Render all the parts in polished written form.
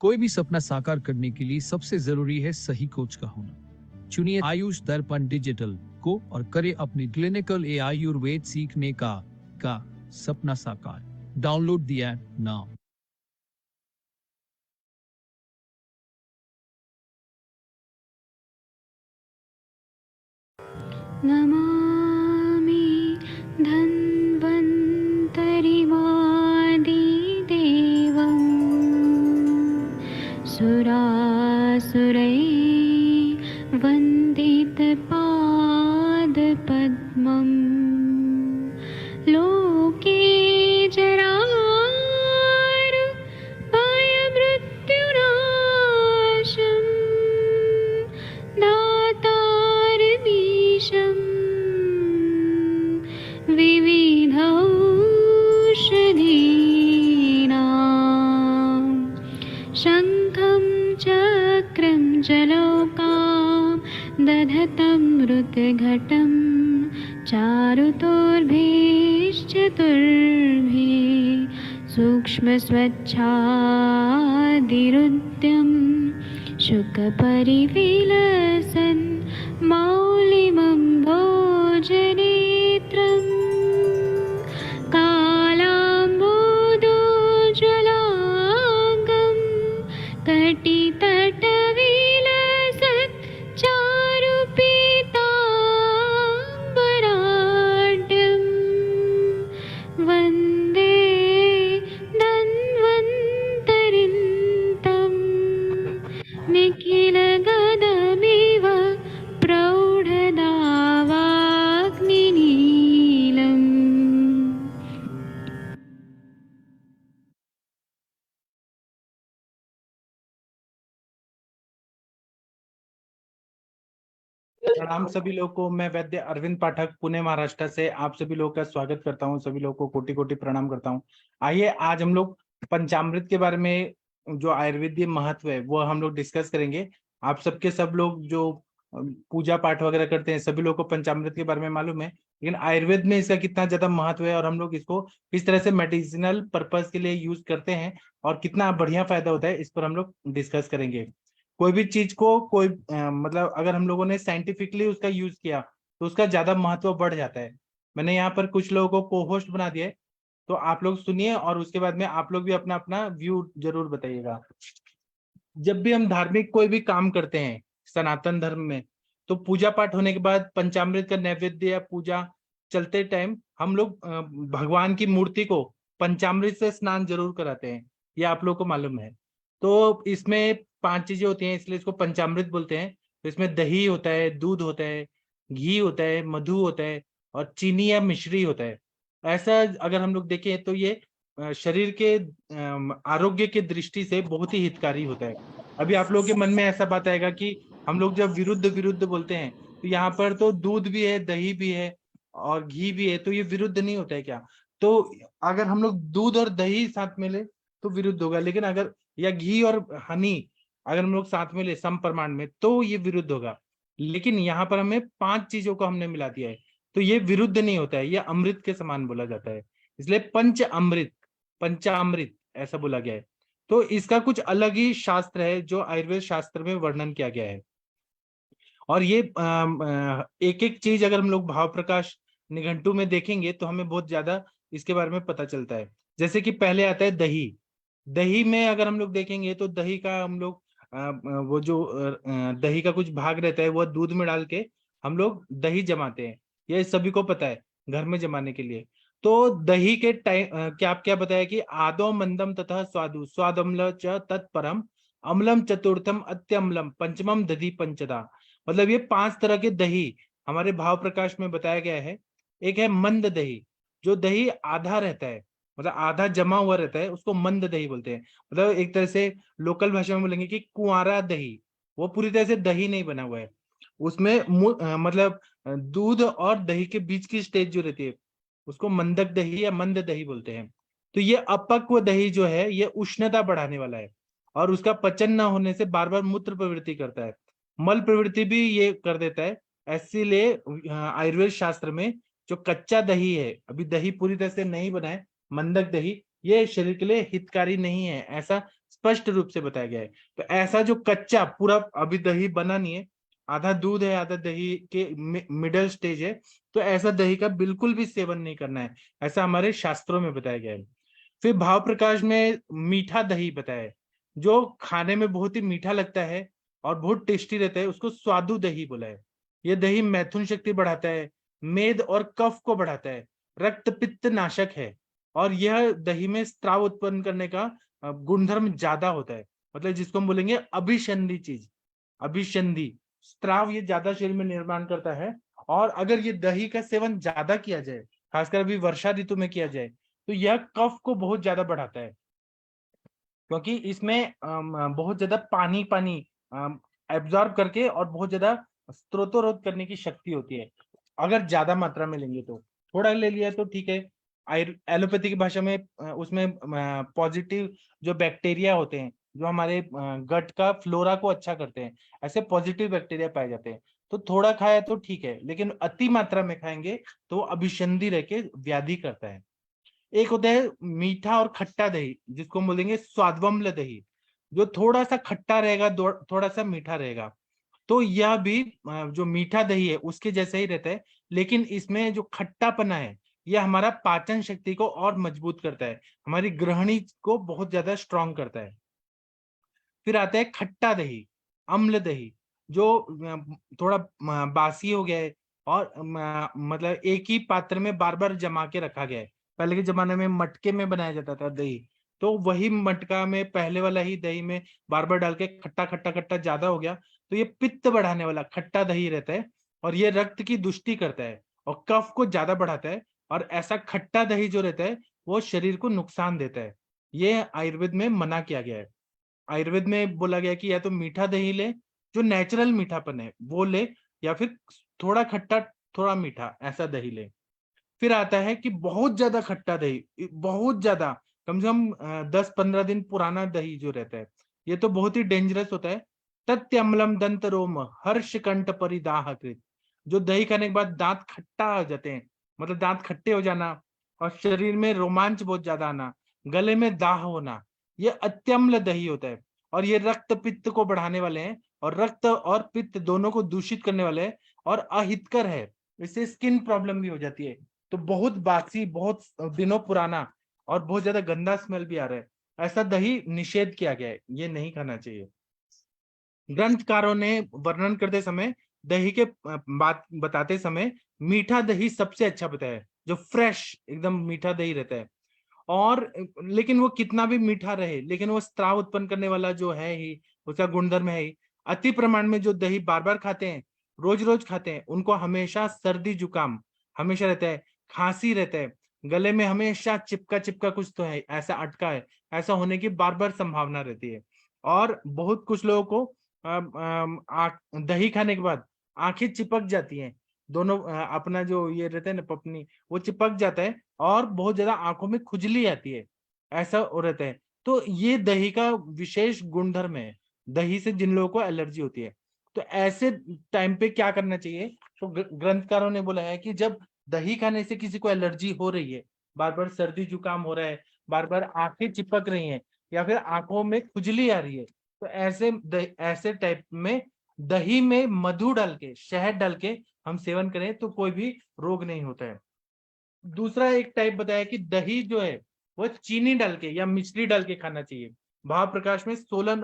कोई भी सपना साकार करने के लिए सबसे जरूरी है सही कोच का होना। चुनिए आयुष दर्पण डिजिटल को और करे अपनी क्लिनिकल आयुर्वेद सीखने का सपना साकार। Download the app now. Namami धन्वन्तरिमादिदेवं सुरासुरैः वन्दितपादपद्मं लोके जरामृत्युनाशं दातारमीशं विविधौषधीनां शङ्खं चक्रं जलौकां दधतं मृतघटं चारुतोर्भिश्चतुर्भिः सूक्ष्मस्वच्छादिरुद्यं शुकपरिविलसन् मौलिमं भोजनेत्रम् कालाम्बोदोज्ज्वलाङ्गं कटितटविलसत् चारुपीताम्बराढ्यं वन्दे धन्वन्तरिन्तं निखिलगदमिव प्रौढदावाग्निनीलम्। प्रणाम सभी लोगों को। मैं वैद्य अरविंद पाठक पुणे महाराष्ट्र से आप सभी लोगों का स्वागत करता हूं। सभी लोगों को कोटि कोटि प्रणाम करता हूं। आइए आज हम लोग पंचामृत के बारे में जो आयुर्वेदीय महत्व है वो हम लोग डिस्कस करेंगे। आप सबके सब लोग जो पूजा पाठ वगैरह करते हैं सभी लोगों को पंचामृत के बारे में मालूम है, लेकिन आयुर्वेद में इसका कितना ज्यादा महत्व है और हम लोग इसको किस तरह से मेडिसिनल पर्पज के लिए यूज करते हैं और कितना बढ़िया फायदा होता है इस पर हम लोग डिस्कस करेंगे। कोई भी चीज को मतलब अगर हम लोगों ने साइंटिफिकली उसका यूज किया तो उसका ज्यादा महत्व बढ़ जाता है। मैंने यहाँ पर कुछ लोगों को को होस्ट बना दिया है, तो आप लोग सुनिए और उसके बाद में आप लोग भी अपना अपना व्यू जरूर बताइएगा। जब भी हम धार्मिक कोई भी काम करते हैं सनातन धर्म में, तो पूजा पाठ होने के बाद पंचामृत का नैवेद्य या पूजा चलते टाइम हम लोग भगवान की मूर्ति को पंचामृत से स्नान जरूर कराते हैं। ये आप लोग को मालूम है। तो इसमें 5 चीजें होती हैं, इसलिए इसको पंचामृत बोलते हैं। तो इसमें दही होता है, दूध होता है, घी होता है, मधु होता है और चीनी या मिश्री होता है। ऐसा अगर हम लोग देखें तो ये शरीर के आरोग्य की दृष्टि से बहुत ही हितकारी होता है। अभी आप लोगों के मन में ऐसा बात आएगा कि हम लोग जब विरुद्ध विरुद्ध बोलते हैं तो यहाँ पर तो दूध भी है, दही भी है और घी भी है, तो ये विरुद्ध नहीं होता है क्या? तो अगर हम लोग दूध और दही साथ में ले तो विरुद्ध होगा, लेकिन अगर या घी और हनी अगर हम लोग साथ में ले सम प्रमाण में तो ये विरुद्ध होगा। लेकिन यहाँ पर हमें 5 चीजों को हमने मिला दिया है तो ये विरुद्ध नहीं होता है, ये अमृत के समान बोला जाता है। इसलिए पंच अमृत, पंचामृत ऐसा बोला गया है। तो इसका कुछ अलग ही शास्त्र है जो आयुर्वेद शास्त्र में वर्णन किया गया है। और ये एक एक चीज अगर हम लोग भाव प्रकाश निघंटु में देखेंगे तो हमें बहुत ज्यादा इसके बारे में पता चलता है। जैसे कि पहले आता है दही। दही में अगर हम लोग देखेंगे तो दही का हम लोग वो जो दही का कुछ भाग रहता है वो दूध में डाल के हम लोग दही जमाते हैं। ये सभी को पता है घर में जमाने के लिए। तो दही के टाइम क्या आप क्या बताया कि आदो मंदम तथा स्वादु स्वादम्ल च तत्परम अम्लम चतुर्थम अत्यम्लम पंचमम दधि पंचदा। मतलब ये 5 तरह के दही हमारे भाव प्रकाश में बताया गया है। एक है मंद दही, जो दही आधा रहता है, मतलब आधा जमा हुआ रहता है, उसको मंद दही बोलते हैं। मतलब एक तरह से लोकल भाषा में बोलेंगे कि कुंवारा दही, वो पूरी तरह से दही नहीं बना हुआ है। उसमें मतलब दूध और दही के बीच की स्टेज जो रहती है उसको मंदक दही या मंद दही बोलते हैं। तो ये अपक्व दही जो है ये उष्णता बढ़ाने वाला है और उसका पचन न होने से बार बार मूत्र प्रवृत्ति करता है, मल प्रवृत्ति भी ये कर देता है। इसीलिए आयुर्वेद शास्त्र में जो कच्चा दही है, अभी दही पूरी तरह से नहीं बना है, मंदक दही, ये शरीर के लिए हितकारी नहीं है, ऐसा स्पष्ट रूप से बताया गया है। तो ऐसा जो कच्चा पूरा अभी दही बना नहीं है, आधा दूध है आधा दही के मिडल स्टेज है, तो ऐसा दही का बिल्कुल भी सेवन नहीं करना है, ऐसा हमारे शास्त्रों में बताया गया है। फिर भाव प्रकाश में मीठा दही बताया है, जो खाने में बहुत ही मीठा लगता है और बहुत टेस्टी रहता है, उसको स्वादु दही बोला है। यह दही मैथुन शक्ति बढ़ाता है, मेद और कफ को बढ़ाता है, रक्त पित्त नाशक है, और यह दही में स्त्राव उत्पन्न करने का गुणधर्म ज्यादा होता है। मतलब जिसको हम बोलेंगे अभिसंधि चीज, अभिसंधि स्त्राव ये ज्यादा शरीर में निर्माण करता है। और अगर ये दही का सेवन ज्यादा किया जाए, खासकर अभी वर्षा ऋतु में किया जाए, तो यह कफ को बहुत ज्यादा बढ़ाता है, क्योंकि इसमें बहुत ज्यादा पानी पानी एब्जॉर्ब करके और बहुत ज्यादा स्त्रोतोरोध करने की शक्ति होती है। अगर ज्यादा मात्रा में लेंगे तो, थोड़ा ले लिया तो ठीक है। एलोपैथी की भाषा में उसमें पॉजिटिव जो बैक्टीरिया होते हैं, जो हमारे गट का फ्लोरा को अच्छा करते हैं, ऐसे पॉजिटिव बैक्टीरिया पाए जाते हैं। तो थोड़ा खाया तो ठीक है, लेकिन अति मात्रा में खाएंगे तो अभिसंधि रह के व्याधि करता है। एक होता है मीठा और खट्टा दही, जिसको हम बोलेंगे स्वादवम्ल दही, जो थोड़ा सा खट्टा रहेगा थोड़ा सा मीठा रहेगा। तो यह भी जो मीठा दही है उसके जैसा ही रहता है, लेकिन इसमें जो खट्टापना है यह हमारा पाचन शक्ति को और मजबूत करता है, हमारी ग्रहणी को बहुत ज्यादा स्ट्रांग करता है। फिर आता है खट्टा दही, अम्ल दही, जो थोड़ा बासी हो गया है और मतलब एक ही पात्र में बार बार जमा के रखा गया है। पहले के जमाने में मटके में बनाया जाता था दही, तो वही मटका में पहले वाला ही दही में बार बार डाल के खट्टा खट्टा खट्टा ज्यादा हो गया, तो ये पित्त बढ़ाने वाला खट्टा दही रहता है, और ये रक्त की दुष्टि करता है और कफ को ज्यादा बढ़ाता है। और ऐसा खट्टा दही जो रहता है वो शरीर को नुकसान देता है, ये आयुर्वेद में मना किया गया है। आयुर्वेद में बोला गया कि या तो मीठा दही ले, जो नेचुरल मीठापन है वो ले, या फिर थोड़ा खट्टा थोड़ा मीठा ऐसा दही ले। फिर आता है कि बहुत ज्यादा खट्टा दही, बहुत ज्यादा, कम से कम 10-15 दिन पुराना दही जो रहता है, ये तो बहुत ही डेंजरस होता है। तत्यम्लम दंत रोम हर्ष कंठ परिदाह कृत, जो दही खाने के बाद दांत खट्टा हो जाते हैं, मतलब दांत खट्टे हो जाना और शरीर में रोमांच बहुत ज्यादा आना, गले में दाह होना, ये अत्यम्ल दही होता है। और ये रक्त पित्त को बढ़ाने वाले हैं, और रक्त और पित्त दोनों को दूषित करने वाले हैं, और अहितकर है, इससे स्किन प्रॉब्लम भी हो जाती है। तो बहुत बासी, बहुत दिनों पुराना और बहुत ज्यादा गंदा स्मेल भी आ रहा है, ऐसा दही निषेध किया गया है, ये नहीं खाना चाहिए। ग्रंथकारों ने वर्णन करते समय दही के बात बताते समय मीठा दही सबसे अच्छा बताया है, जो फ्रेश एकदम मीठा दही रहता है। और लेकिन वो कितना भी मीठा रहे, लेकिन वो स्त्राव उत्पन्न करने वाला जो है ही, उसका गुणधर्म है ही। अति प्रमाण में जो दही बार बार खाते हैं, रोज रोज खाते हैं, उनको हमेशा सर्दी जुकाम हमेशा रहता है, खांसी रहता है, गले में हमेशा चिपका चिपका कुछ तो है, ऐसा अटका है, ऐसा होने की बार बार संभावना रहती है। और बहुत कुछ लोगों को दही खाने के बाद आंखें चिपक जाती हैं, दोनों अपना जो ये रहता है ना पपनी, वो चिपक जाता है और बहुत ज्यादा आंखों में खुजली आती है, ऐसा हो रहता है। तो ये दही का विशेष गुणधर्म है, दही से जिन लोगों को एलर्जी होती है। तो ऐसे टाइम पे क्या करना चाहिए, तो ग्रंथकारों ने बोला है कि जब दही खाने से किसी को एलर्जी हो रही है, बार बार सर्दी जुकाम हो रहा है, बार बार आंखें चिपक रही हैं, या फिर आंखों में खुजली आ रही है, तो ऐसे टाइप में दही में मधु डाल के, शहद डाल के हम सेवन करें तो कोई भी रोग नहीं होता है। दूसरा एक टाइप बताया कि दही जो है वो चीनी डाल के या मिश्री डाल के खाना चाहिए। भाव प्रकाश में 16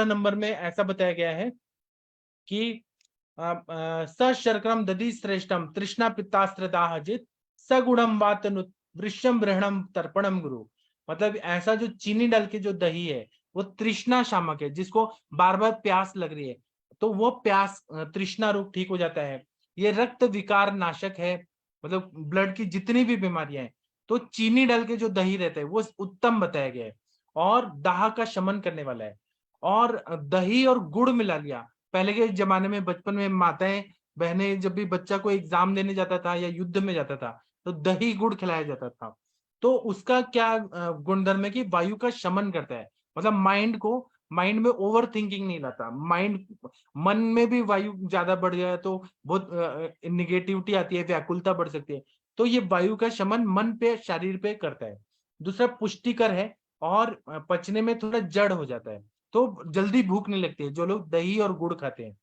नंबर में ऐसा बताया गया है कि सशर्करम दधि श्रेष्ठम तृष्णा पित्तास्त्र दाहजित सगुणम वातनु वृषम ब्रहणम तर्पणम गुरु। मतलब ऐसा जो चीनी डाल के जो दही है वो तृष्णा शामक है, जिसको बार बार प्यास लग रही है तो वो प्यास तृष्णा रूप ठीक हो जाता है। ये रक्त विकार नाशक है, मतलब ब्लड की जितनी भी बीमारियां हैं, तो चीनी डाल के जो दही रहता है वो उत्तम बताया गया है, और दाह का शमन करने वाला है। और दही और गुड़ मिला लिया, पहले के जमाने में बचपन में माताएं बहनें जब भी बच्चा को एग्जाम देने जाता था या युद्ध में जाता था तो दही गुड़ खिलाया जाता था। तो उसका क्या गुणधर्म है कि वायु का शमन करता है, मतलब माइंड में ओवर थिंकिंग नहीं लाता, मन में भी वायु ज्यादा बढ़ जाए तो बहुत निगेटिविटी आती है, व्याकुलता बढ़ सकती है। तो ये वायु का शमन मन पे शरीर पे करता है। दूसरा पुष्टिकर है, और पचने में थोड़ा जड़ हो जाता है, तो जल्दी भूख नहीं लगती है जो लोग दही और गुड़ खाते हैं।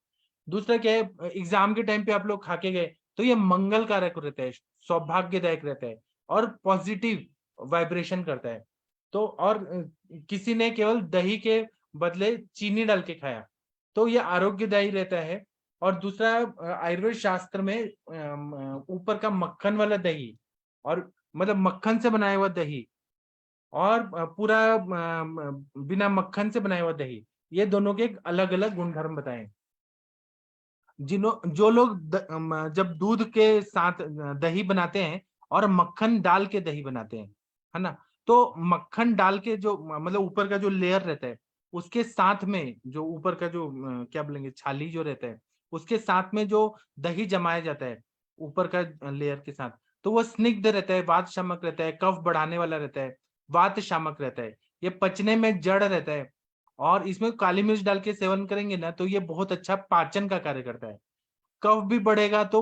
दूसरा क्या है, एग्जाम के टाइम पे आप लोग खा के गए तो ये मंगल कारक रहता है, सौभाग्यदायक रहता है और पॉजिटिव वाइब्रेशन करता है। तो और किसी ने केवल दही के बदले चीनी डाल के खाया तो ये आरोग्यदायी रहता है। और दूसरा आयुर्वेद शास्त्र में ऊपर का मक्खन वाला दही और मतलब मक्खन से बनाया हुआ दही और पूरा बिना मक्खन से बनाया हुआ दही, ये दोनों के अलग अलग गुणधर्म बताए। जो लोग जब दूध के साथ दही बनाते हैं और मक्खन डाल के दही बनाते हैं, है ना, तो मक्खन डाल के जो मतलब ऊपर का जो लेयर रहता है उसके साथ में जो ऊपर का जो क्या बोलेंगे छाली जो रहता है उसके साथ में जो दही जमाया जाता है ऊपर का लेयर के साथ, तो वो स्निग्ध रहता है, वात शामक रहता है, कफ बढ़ाने वाला रहता है, वात शामक रहता है, ये पचने में जड़ रहता है। और इसमें काली मिर्च डाल के सेवन करेंगे ना तो ये बहुत अच्छा पाचन का कार्य करता है। कफ भी बढ़ेगा तो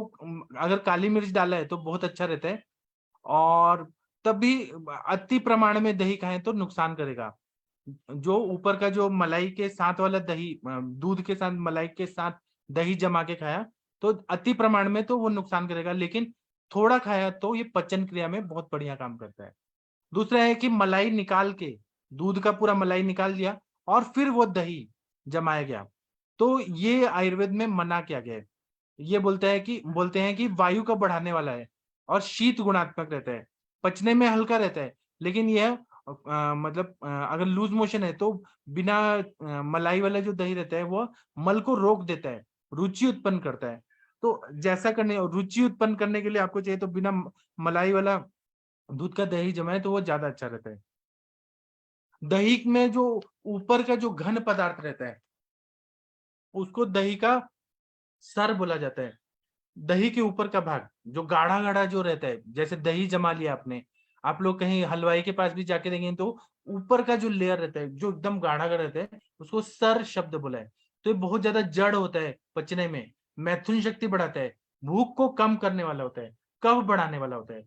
अगर काली मिर्च डाला है तो बहुत अच्छा रहता है। और तब भी अति प्रमाण में दही खाएं तो नुकसान करेगा। जो ऊपर का जो मलाई के साथ वाला दही दूध के साथ मलाई के साथ दही जमा के खाया तो अति प्रमाण में तो वो नुकसान करेगा, लेकिन थोड़ा खाया तो ये पाचन क्रिया में बहुत बढ़िया काम करता है। दूसरा है कि मलाई निकाल के दूध का पूरा मलाई निकाल दिया और फिर वो दही जमाया गया, तो ये आयुर्वेद में मना किया गया है। ये बोलते हैं कि वायु का बढ़ाने वाला है और शीत गुणात्मक रहता है, पचने में हल्का रहता है, लेकिन यह मतलब अगर लूज मोशन है तो बिना मलाई वाला जो दही रहता है वो मल को रोक देता है, रुचि उत्पन्न करता है। तो जैसा करने रुचि उत्पन्न करने के लिए आपको चाहिए तो बिना मलाई वाला दूध का दही जमाए तो वो ज्यादा अच्छा रहता है। दही में जो ऊपर का जो घन पदार्थ रहता है उसको दही का सर बोला जाता है। दही के ऊपर का भाग जो गाढ़ा गाढ़ा जो रहता है, जैसे दही जमा लिया आपने, आप लोग कहीं हलवाई के पास भी जाके देखेंगे तो ऊपर का जो लेयर रहता है जो एकदम गाढ़ा गाढ़ा रहता है उसको सर शब्द बोला है। तो ये बहुत ज्यादा जड़ होता है पचने में, मैथुन शक्ति बढ़ाता है, भूख को कम करने वाला होता है, कफ बढ़ाने वाला होता है।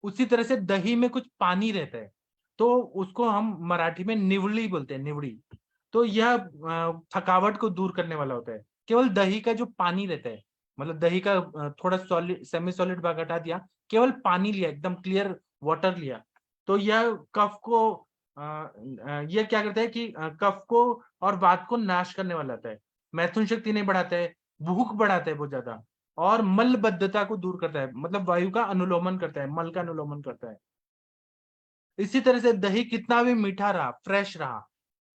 उसी तरह से दही में कुछ पानी रहता है तो उसको हम मराठी में निवड़ी बोलते हैं, निवड़ी। तो यह थकावट को दूर करने वाला होता है। केवल दही का जो पानी रहता है, मतलब दही का थोड़ा सॉलिड सेमी सॉलिड भाग हटा दिया, केवल पानी लिया, एकदम क्लियर वाटर लिया, तो यह कफ को यह क्या करता है कि कफ को और वात को नाश करने वाला होता है, मैथुन शक्ति नहीं बढ़ाता है, भूख बढ़ाता है बहुत ज्यादा, और मलबद्धता को दूर करता है, मतलब वायु का अनुलोमन करता है, मल का अनुलोमन करता है। इसी तरह से दही कितना भी मीठा रहा, फ्रेश रहा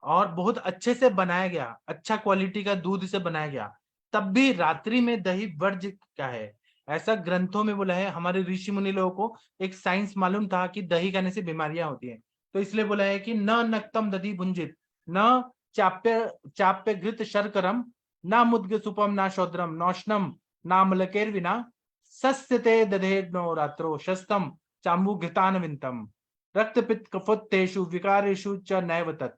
और बहुत अच्छे से बनाया गया, अच्छा क्वालिटी का दूध से बनाया गया, तब भी रात्रि में दही वर्ज्य क्या है, ऐसा ग्रंथों में बोला है। हमारे ऋषि मुनि लोगों को एक साइंस मालूम था कि दही खाने से बीमारियां होती हैं, तो इसलिए बोला है कि न नक्तम दधि भुंजित, न चाप्य चाप्य घृत शर्करम, न मुद्ग सुपम, न शौद्रम, नौष्णम, नामलकेर विना, सस्यते दधे नो रात्रो शस्तम चाम्बू घृतान विंतम, रक्त पित्त कफोत्तेषु विकारेषु च नैव तत्।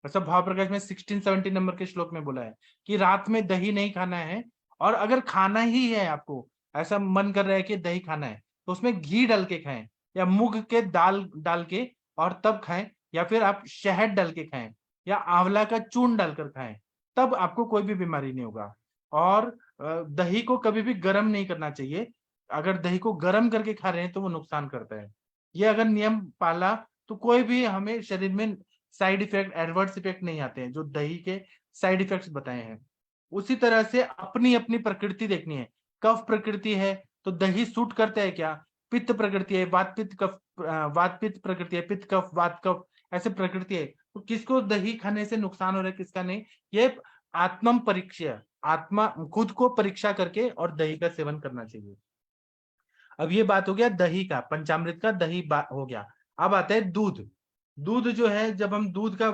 ऐसा भाव प्रकाश में 1670 नंबर के श्लोक में बोला है कि रात में दही नहीं खाना है, और अगर खाना ही है आपको, ऐसा मन कर रहा है कि दही खाना है, तो उसमें घी डाल के खाएं या मूंग के दाल डाल के और तब खाएं, या फिर आप शहद डाल के खाएं या आंवला का चूर्ण डालकर खाएं, तब आपको कोई भी बीमारी नहीं होगा। और दही को कभी भी गर्म नहीं करना चाहिए, अगर दही को गर्म करके खा रहे हैं तो वो नुकसान करता है। ये अगर नियम पाला तो कोई भी हमें शरीर में साइड इफेक्ट, एडवर्स इफेक्ट नहीं आते हैं जो दही के साइड इफेक्ट्स बताए हैं। उसी तरह से अपनी अपनी प्रकृति देखनी है। कफ प्रकृति है तो दही सूट करता है क्या, पित्त प्रकृति है, वात पित्त कफ, वात पित्त प्रकृति है, पित्त कफ वात कफ ऐसे प्रकृति है, तो किसको दही खाने से नुकसान हो रहा है किसका नहीं, ये आत्मम परीक्षा, आत्मा खुद को परीक्षा करके और दही का सेवन करना चाहिए। अब ये बात हो गया दही का, पंचामृत का दही हो गया। अब आता है दूध। दूध जो है, जब हम दूध का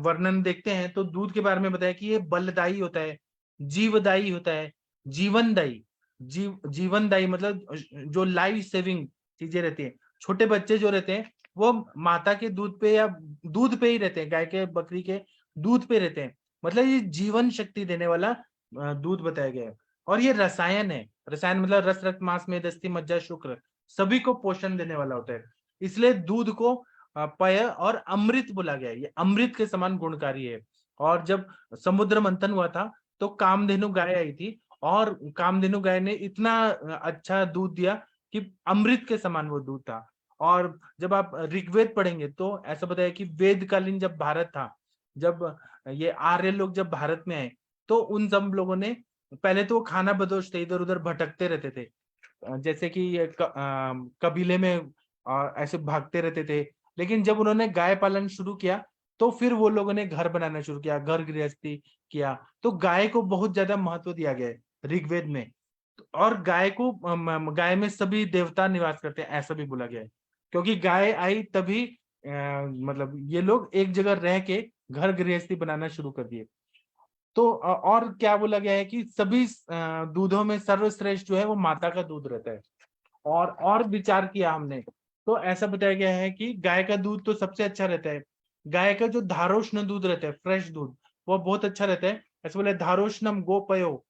वर्णन देखते हैं तो दूध के बारे में बताया कि ये बलदायी होता है, जीवदायी होता है, जीवनदायी। जीवनदायी मतलब जो लाइफ सेविंग चीजें रहती है। छोटे बच्चे जो रहते हैं वो माता के दूध पे या दूध पे ही रहते हैं, गाय के बकरी के दूध पे रहते हैं, मतलब ये जीवन शक्ति देने वाला दूध बताया गया है। और ये रसायन है, रसायन मतलब रस रक्त मांस मेद अस्थि मज्जा शुक्र सभी को पोषण देने वाला होता है। इसलिए दूध को पय और अमृत बोला गया है, ये अमृत के समान गुणकारी है। और जब समुद्र मंथन हुआ था तो कामधेनु गाय आई थी, और कामधेनु गाय ने इतना अच्छा दूध दिया कि अमृत के समान वो दूध था। और जब आप ऋग्वेद पढ़ेंगे तो ऐसा बताया कि वेदकालीन जब भारत था, जब ये आर्य लोग जब भारत में आए, तो उन सब लोगों ने पहले तो वो खाना बदोश थे, इधर उधर भटकते रहते थे, जैसे कि ये कबीले में ऐसे भागते रहते थे। लेकिन जब उन्होंने गाय पालन शुरू किया तो फिर वो लोगों ने घर बनाना शुरू किया, घर गृहस्थी किया। तो गाय को बहुत ज्यादा महत्व दिया गया है ऋग्वेद में। और गाय को गाय में सभी देवता निवास करते हैं ऐसा भी बोला गया है, क्योंकि गाय आई तभी मतलब ये लोग एक जगह रह के घर गृहस्थी बनाना शुरू कर दिए। तो और क्या बोला गया है कि सभी दूधों में सर्वश्रेष्ठ जो है वो माता का दूध रहता है। और विचार किया हमने तो ऐसा बताया गया है कि गाय का दूध तो सबसे अच्छा रहता है। गाय का जो धारोष्ण दूध रहता है, फ्रेश दूध, वो बहुत अच्छा रहता है। ऐसे बोले धारोष्णम गोपयो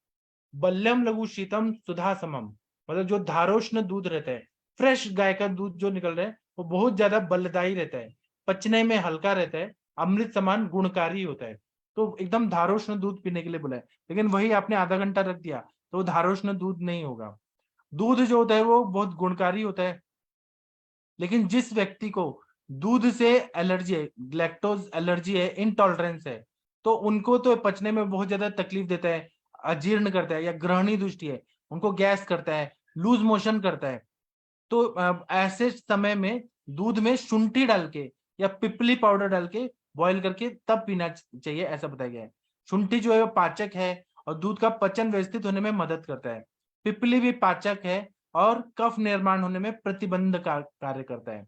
बल्यम लघु शीतम सुधा समम, मतलब जो धारोष्ण दूध रहता है, फ्रेश गाय का दूध जो निकल रहा है वो बहुत ज्यादा बलदायी रहता है, पचने में हल्का रहता है, अमृत समान गुणकारी होता है। तो एकदम धारोष्ण दूध पीने के लिए बोला है। लेकिन वही आपने आधा घंटा रख दिया तो धारोष्ण दूध नहीं होगा। दूध जो होता है वो बहुत गुणकारी होता है। लेकिन जिस व्यक्ति को दूध से एलर्जी है, लैक्टोज एलर्जी है, इंटॉलरेंस है, तो उनको तो पचने में बहुत ज्यादा तकलीफ देता है, अजीर्ण करता है, या ग्रहणी दृष्टि है, उनको गैस करता है, लूज मोशन करता है। तो ऐसे समय में दूध में शुंठी डाल के या पिपली पाउडर डाल के बॉईल करके तब पीना चाहिए, ऐसा बताया गया है। शुंठी जो है वो पाचक है और दूध का पचन व्यवस्थित होने में मदद करता है। पिपली भी पाचक है और कफ निर्माण होने में प्रतिबंध का कार्य करता है।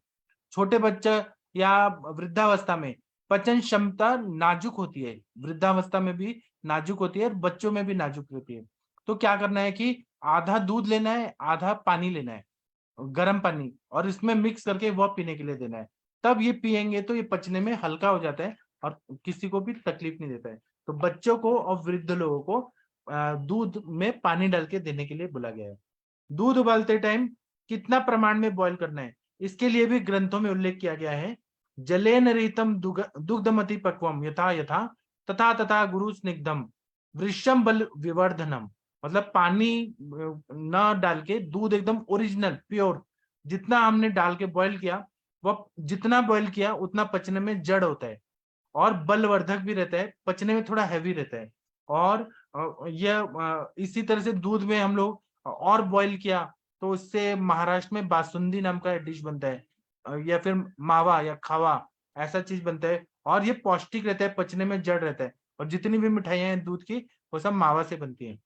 छोटे बच्चे या वृद्धावस्था में पचन क्षमता नाजुक होती है, वृद्धावस्था में भी नाजुक होती है और बच्चों में भी नाजुक होती है। तो क्या करना है कि आधा दूध लेना है, आधा पानी लेना है, गर्म पानी, और इसमें मिक्स करके वह पीने के लिए देना है। तब ये पिएंगे तो ये पचने में हल्का हो जाता है और किसी को भी तकलीफ नहीं देता है। तो बच्चों को और वृद्ध लोगों को दूध में पानी डाल के देने के लिए बोला गया है। दूध उबालते टाइम कितना प्रमाण में बॉईल करना है, इसके लिए भी ग्रंथों में उल्लेख किया गया है। जलेन रीतम दुग्धमति पक्वम यथा यथा तथा तथा गुरु स्निग्धम वृषम बल विवर्धनम, मतलब पानी न डाल के दूध एकदम ओरिजिनल प्योर, जितना हमने डाल के बॉईल किया वह जितना बॉईल किया उतना पचने में जड़ होता है और बलवर्धक भी रहता है, पचने में थोड़ा हैवी रहता है। और यह इसी तरह से दूध में हम लोग और बॉईल किया तो उससे महाराष्ट्र में बासुंदी नाम का डिश बनता है, या फिर मावा या खावा ऐसा चीज बनता है। और ये पौष्टिक रहता है, पचने में जड़ रहता है। और जितनी भी मिठाइयां हैं दूध की वो सब मावा से बनती हैं।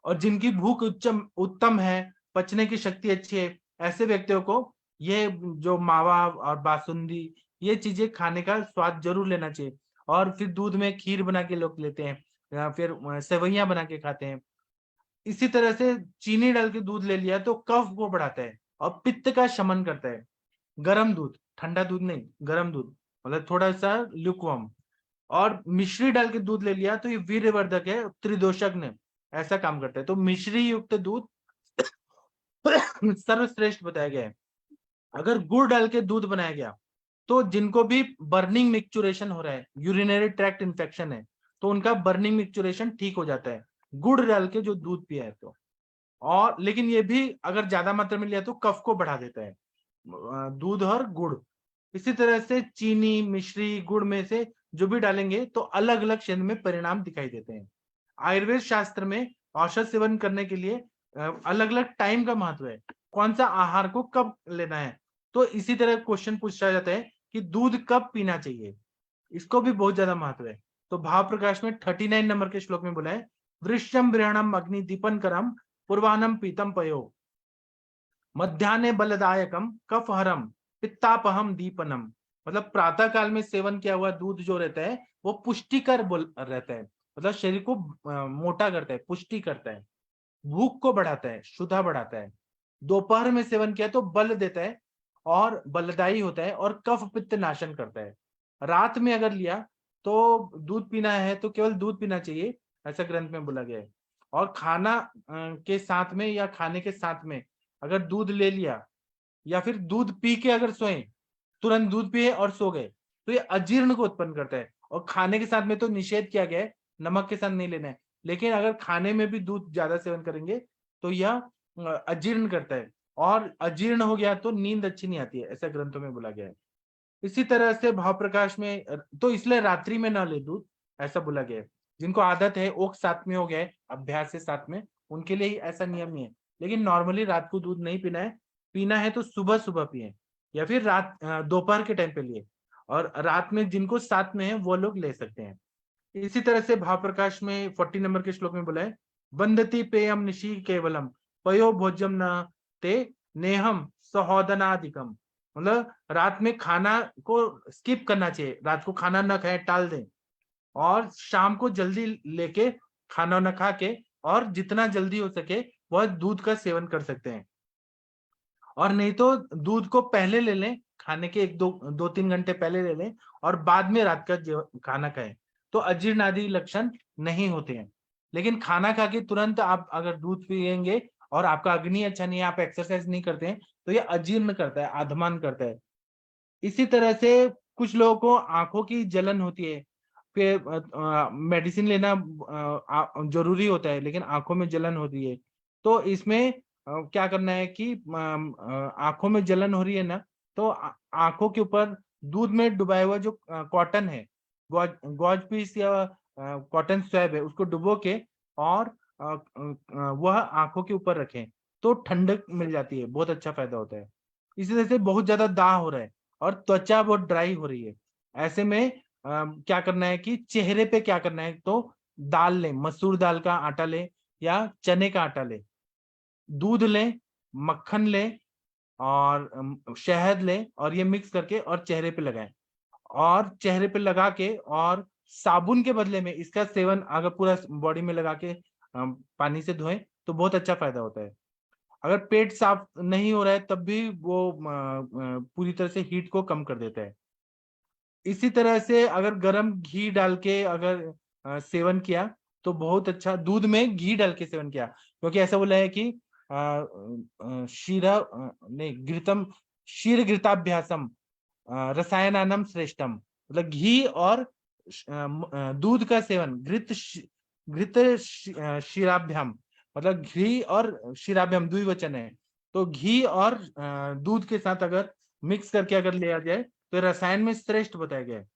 और जिनकी भूख उत्तम है, पचने की शक्ति अच्छी है, ऐसे व्यक्तियों को ये जो मावा और बासुंदी ये चीजें खाने का स्वाद जरूर लेना चाहिए। और फिर दूध में खीर बना के लोग लेते हैं या फिर सेवइयां बना के खाते हैं। इसी तरह से चीनी डाल के दूध ले लिया तो कफ को बढ़ाता है और पित्त का शमन करता है। गर्म दूध, ठंडा दूध नहीं, गर्म दूध, मतलब थोड़ा सा ल्यूकवार्म। और मिश्री डाल के दूध ले लिया तो ये वीर्यवर्धक है, त्रिदोषक ने ऐसा काम करता है। तो मिश्री युक्त दूध सर्वश्रेष्ठ बताया गया है। अगर गुड़ डाल के दूध बनाया गया तो जिनको भी बर्निंग मिक्चुरेशन हो रहा है, यूरिनरी ट्रैक्ट इन्फेक्शन है, तो उनका बर्निंग मिक्चुरेशन ठीक हो जाता है गुड़ डाल के जो दूध पिया है तो। और लेकिन ये भी अगर ज्यादा मात्रा में लिया तो कफ को बढ़ा देता है, दूध और गुड़। इसी तरह से चीनी, मिश्री, गुड़ में से जो भी डालेंगे तो अलग अलग शरीर में परिणाम दिखाई देते हैं। आयुर्वेद शास्त्र में औषध सेवन करने के लिए अलग अलग टाइम का महत्व है, कौन सा आहार को कब लेना है। तो इसी तरह क्वेश्चन पूछा जाता है कि दूध कब पीना चाहिए, इसको भी बहुत ज्यादा महत्व है। तो भाव प्रकाश में 39 नंबर के श्लोक में बोला है वृश्यम ब्रहणम अग्नि दीपन करम पूर्वानम पीतम पयो मध्यान्हे बलदायकम कफहरम पित्तापहम दीपनम, मतलब प्रातः काल में सेवन किया हुआ दूध जो रहता है वो पुष्टिकर रहता है, मतलब शरीर को मोटा करता है, पुष्टि करता है, भूख को बढ़ाता है, शुद्धा बढ़ाता है। दोपहर में सेवन किया तो बल देता है और बलदायी होता है और कफ पित्त नाशन करता है। रात में अगर लिया तो दूध पीना है तो केवल दूध पीना चाहिए, ऐसा ग्रंथ में बोला गया है। और खाना के साथ में या खाने के साथ में अगर दूध ले लिया या फिर दूध पी के अगर सोए तुरंत दूध पिए और सो गए, तो ये अजीर्ण को उत्पन्न करता है। और खाने के साथ में तो निषेध किया गया है, नमक के साथ नहीं लेना है, लेकिन अगर खाने में भी दूध ज्यादा सेवन करेंगे तो यह अजीर्ण करता है, और अजीर्ण हो गया तो नींद अच्छी नहीं आती है, ऐसा ग्रंथों में बोला गया है। इसी तरह से भाव प्रकाश में, तो इसलिए रात्रि में ना ले दूध, ऐसा बोला गया है। जिनको आदत है, ओक साथ में हो गया है, अभ्यास से साथ में, उनके लिए ही ऐसा नियम नहीं है। लेकिन नॉर्मली रात को दूध नहीं पीना है, पीना है तो सुबह सुबह पिए, या फिर रात दोपहर के टाइम पे लिए, और रात में जिनको साथ में है वो लोग ले सकते हैं। इसी तरह से भाव प्रकाश में 40 नंबर के श्लोक में बोला है, बंदती पेयम निशी केवलम पयो भोजम न ते नेहम सहोदनादिकम। मतलब रात में खाना को स्किप करना चाहिए, रात को खाना न खाए, टाल दें, और शाम को जल्दी लेके खाना न खा के, और जितना जल्दी हो सके वह दूध का सेवन कर सकते हैं। और नहीं तो दूध को पहले ले लें, खाने के 1-2-3 घंटे पहले ले लें, और बाद में रात का खाना खाएं, तो अजीर्ण आदि लक्षण नहीं होते हैं। लेकिन खाना खा के तुरंत आप अगर दूध पिएंगे और आपका अग्नि अच्छा नहीं है, आप एक्सरसाइज नहीं करते हैं, तो ये अजीर्ण करता है, आधमान करता है। इसी तरह से कुछ लोगों को आंखों की जलन होती है, फिर मेडिसिन लेना जरूरी होता है, लेकिन आंखों में जलन होती है, तो इसमें क्या करना है कि आंखों में जलन हो रही है ना, तो आंखों के ऊपर दूध में डुबाया हुआ जो कॉटन है, गॉज पीस या कॉटन स्वैब है, उसको डुबो के और वह आंखों के ऊपर रखें, तो ठंडक मिल जाती है, बहुत अच्छा फायदा होता है। इसी तरह से बहुत ज्यादा दाह हो रहा है और त्वचा बहुत ड्राई हो रही है, ऐसे में क्या करना है कि चेहरे पे क्या करना है, तो दाल लें, मसूर दाल का आटा लें या चने का आटा लें, दूध लें, मक्खन लें और शहद लें, और ये मिक्स करके और चेहरे पे लगाएं, और चेहरे पे लगा के और साबुन के बदले में इसका सेवन अगर पूरा बॉडी में लगा के पानी से धोएं तो बहुत अच्छा फायदा होता है। अगर पेट साफ नहीं हो रहा है तब भी वो पूरी तरह से हीट को कम कर देता है। इसी तरह से अगर गरम घी डाल के अगर सेवन किया तो बहुत अच्छा, दूध में घी डाल के सेवन किया, क्योंकि ऐसा बोला है कि नहीं घृतम क्षीर घृताभ्यासम रसायनानम श्रेष्ठम, मतलब घी और दूध का सेवन, घृत क्षीराभ्याम, मतलब घी और क्षीराभ्याम द्विवचन है, तो घी और दूध के साथ अगर मिक्स करके अगर लिया जाए तो रसायन में श्रेष्ठ बताया गया है।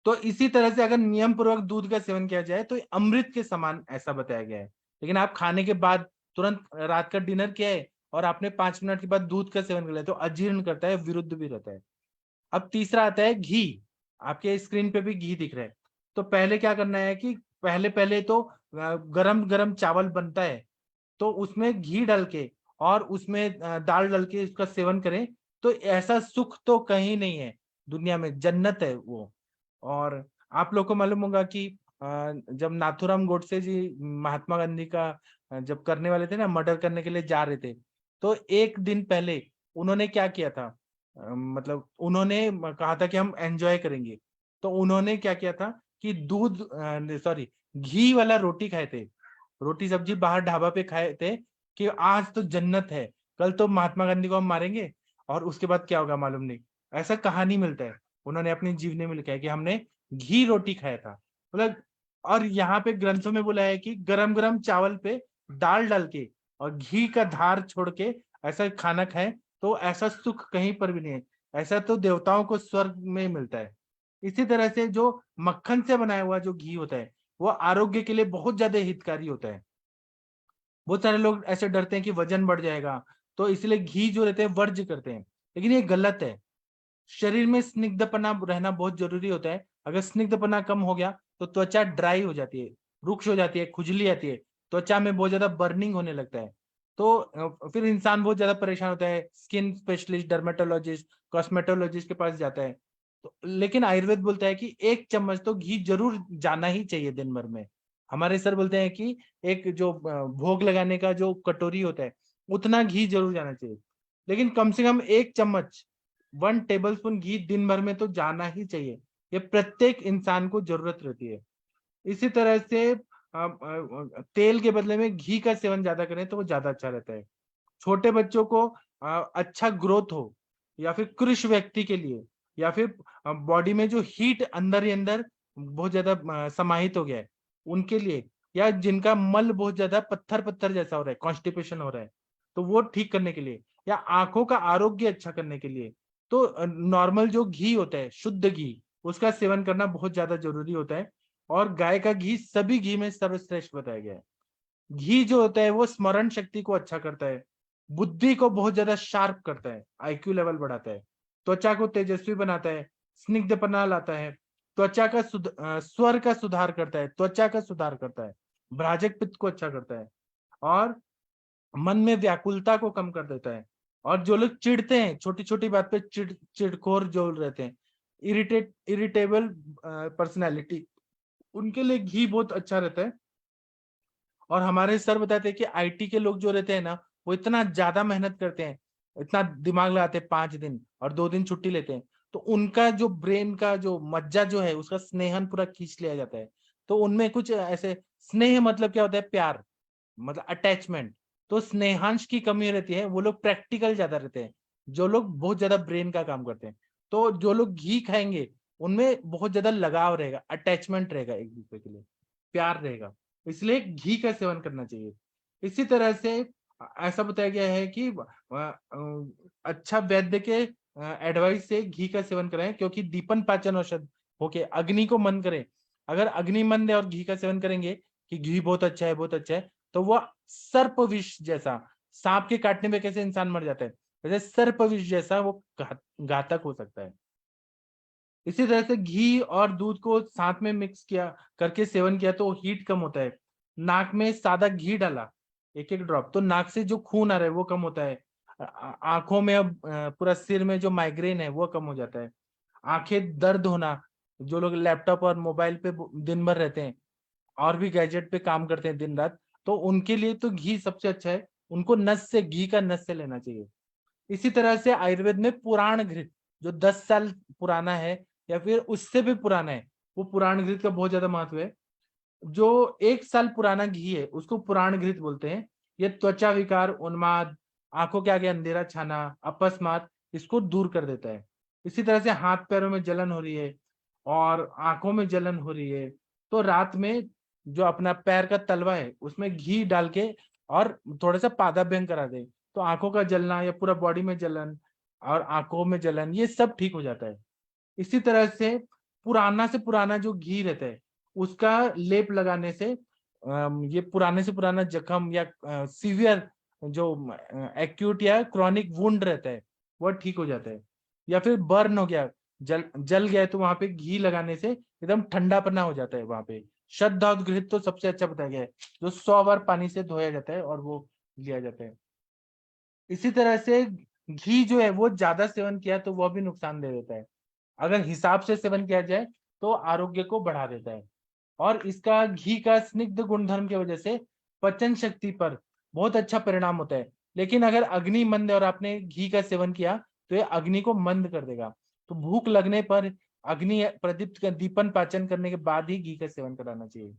तो इसी तरह से अगर नियम पूर्वक दूध का सेवन किया जाए तो अमृत के समान ऐसा बताया गया है। लेकिन आप खाने के बाद तुरंत रात का डिनर किया है और आपने 5 मिनट के बाद दूध का सेवन कर लिया तो अजीर्ण करता है, विरुद्ध भी रहता है। अब तीसरा आता है घी, आपके स्क्रीन पे भी घी दिख रहा है। तो पहले क्या करना है कि पहले पहले तो गरम गरम चावल बनता है, तो उसमें घी डाल के और उसमें दाल डाल के उसका सेवन करें, तो ऐसा सुख तो कहीं नहीं है दुनिया में, जन्नत है वो। और आप लोग को मालूम होगा कि जब नाथूराम गोडसे जी महात्मा गांधी का जब करने वाले थे ना, मर्डर करने के लिए जा रहे थे, तो एक दिन पहले उन्होंने क्या किया था, मतलब उन्होंने कहा था कि हम एंजॉय करेंगे, तो उन्होंने क्या किया था कि दूध सॉरी घी वाला रोटी खाए थे, रोटी सब्जी बाहर ढाबा पे खाए थे कि आज तो जन्नत है, कल तो महात्मा गांधी को हम मारेंगे और उसके बाद क्या होगा मालूम नहीं, ऐसा कहानी मिलता है। उन्होंने अपनी जीवनी में लिखा है कि हमने घी रोटी खाया था, मतलब। और यहाँ पे ग्रंथों में बोला है कि गरम गरम चावल पे दाल डाल के और घी का धार छोड़ के ऐसा खाना खाएं, तो ऐसा सुख कहीं पर भी नहीं है, ऐसा तो देवताओं को स्वर्ग में मिलता है। इसी तरह से जो मक्खन से बनाया हुआ जो घी होता है वो आरोग्य के लिए बहुत ज्यादा हितकारी होता है। बहुत सारे लोग ऐसे डरते हैं कि वजन बढ़ जाएगा, तो इसलिए घी जो रहते हैं वर्ज्य करते हैं, लेकिन ये गलत है। शरीर में स्निग्धपना रहना बहुत जरूरी होता है, अगर स्निग्धपना कम हो गया तो त्वचा ड्राई हो जाती है, रुक्ष हो जाती है, खुजली आती है, त्वचा में बहुत ज्यादा बर्निंग होने लगता है, तो फिर इंसान बहुत ज्यादा परेशान होता है, स्किन स्पेशलिस्ट, डर्मेटोलॉजिस्ट, कॉस्मेटोलॉजिस्ट के पास जाता है। तो लेकिन आयुर्वेद बोलता है कि 1 चम्मच तो घी जरूर जाना ही चाहिए दिन भर में। हमारे सर बोलते हैं कि एक जो भोग लगाने का जो कटोरी होता है उतना घी जरूर जाना चाहिए, लेकिन कम से कम 1 चम्मच 1 टेबल स्पून घी दिन भर में तो जाना ही चाहिए, ये प्रत्येक इंसान को जरूरत रहती है। इसी तरह से तेल के बदले में घी का सेवन ज्यादा करें तो वो ज्यादा अच्छा रहता है। छोटे बच्चों को अच्छा ग्रोथ हो या फिर कृष व्यक्ति के लिए, या फिर बॉडी में जो हीट अंदर ही अंदर बहुत ज्यादा समाहित हो गया है उनके लिए, या जिनका मल बहुत ज्यादा पत्थर पत्थर जैसा हो रहा है, कॉन्स्टिपेशन हो रहा है, तो वो ठीक करने के लिए, या आंखों का आरोग्य अच्छा करने के लिए, तो नॉर्मल जो घी होता है, शुद्ध घी, उसका सेवन करना बहुत ज्यादा जरूरी होता है। और गाय का घी सभी घी में सर्वश्रेष्ठ बताया गया है। घी जो होता है वो स्मरण शक्ति को अच्छा करता है, बुद्धि को बहुत ज्यादा शार्प करता है, आईक्यू लेवल बढ़ाता है, त्वचा को तेजस्वी बनाता है, स्निग्धपना लाता है, त्वचा का स्वर का सुधार करता है, त्वचा का सुधार करता है, भ्राजक पित्त को अच्छा करता है, और मन में व्याकुलता को कम कर देता है। और जो लोग चिढ़ते हैं, छोटी छोटी बात पे चिड़खोर जो रहते हैं, इरिटेबल पर्सनैलिटी, उनके लिए घी बहुत अच्छा रहता है। और हमारे सर बताते हैं कि आईटी के लोग जो रहते हैं ना, वो इतना ज्यादा मेहनत करते हैं, इतना दिमाग लगाते हैं, 5 दिन और 2 दिन छुट्टी लेते हैं, तो उनका जो ब्रेन का जो मज्जा जो है उसका स्नेहन पूरा खींच लिया जाता है। तो उनमें कुछ ऐसे, स्नेह मतलब क्या होता है, प्यार मतलब अटैचमेंट, तो स्नेहांश की कमी रहती है, वो लोग प्रैक्टिकल ज्यादा रहते हैं, जो लोग बहुत ज्यादा ब्रेन का काम करते हैं। तो जो लोग घी खाएंगे उनमें बहुत ज्यादा लगाव रहेगा, अटैचमेंट रहेगा, एक दूसरे के लिए प्यार रहेगा, इसलिए घी का सेवन करना चाहिए। इसी तरह से ऐसा बताया गया है कि अच्छा वैद्य के एडवाइस से घी का सेवन करें, क्योंकि दीपन पाचन औषध होके अग्नि को मंद करे। अगर अग्नि मंद है और घी का सेवन करेंगे कि घी बहुत अच्छा है, बहुत अच्छा है, तो वह सर्प विष जैसा, सांप के काटने में कैसे इंसान मर जाता है, वैसे सर्प विष जैसा वो घातक हो सकता है। इसी तरह से घी और दूध को साथ में मिक्स किया करके सेवन किया तो हीट कम होता है। नाक में सादा घी डाला, एक एक ड्रॉप, तो नाक से जो खून आ रहा है वो कम होता है। आंखों में, अब पूरा सिर में जो माइग्रेन है वो कम हो जाता है। आंखें दर्द होना, जो लोग लैपटॉप और मोबाइल पे दिन भर रहते हैं और भी गैजेट पे काम करते हैं दिन रात, तो उनके लिए तो घी सबसे अच्छा है, उनको नस से, घी का नस से लेना चाहिए। इसी तरह से आयुर्वेद में पुराण घृत, जो 10 साल पुराना है या फिर उससे भी पुराना है, वो पुराण घृत का बहुत ज्यादा महत्व है। जो 1 साल पुराना घी है उसको पुराण घृत बोलते हैं। ये त्वचा विकार, उन्माद, आंखों के आगे अंधेरा छाना, अपस्मार, इसको दूर कर देता है। इसी तरह से हाथ पैरों में जलन हो रही है और आंखों में जलन हो रही है, तो रात में जो अपना पैर का तलवा है उसमें घी डाल के और थोड़ा सा पादाभ्यंग करा दे, तो आंखों का जलना या पूरा बॉडी में जलन और आंखों में जलन ये सब ठीक हो जाता है। इसी तरह से पुराना जो घी रहता है उसका लेप लगाने से ये पुराने से पुराना जख्म या सीवियर जो एक्यूट या क्रॉनिक वुंड रहता है वह ठीक हो जाता है। या फिर बर्न हो गया, जल जल गया, तो वहां पे घी लगाने से एकदम ठंडापना हो जाता है वहां पे। शतधातु तो सबसे अच्छा बताया गया है, जो 100 बार पानी से धोया जाता है और वो लिया जाता है। इसी तरह से घी जो है वो ज्यादा सेवन किया तो वह भी नुकसान दे देता है, अगर हिसाब से सेवन किया जाए तो आरोग्य को बढ़ा देता है। और इसका घी का स्निग्ध गुणधर्म की वजह से पाचन शक्ति पर बहुत अच्छा परिणाम होता है। लेकिन अगर अग्नि मंद है और आपने घी का सेवन किया तो ये अग्नि को मंद कर देगा। तो भूख लगने पर अग्नि प्रदीप्त का दीपन पाचन करने के बाद ही घी का सेवन कराना चाहिए।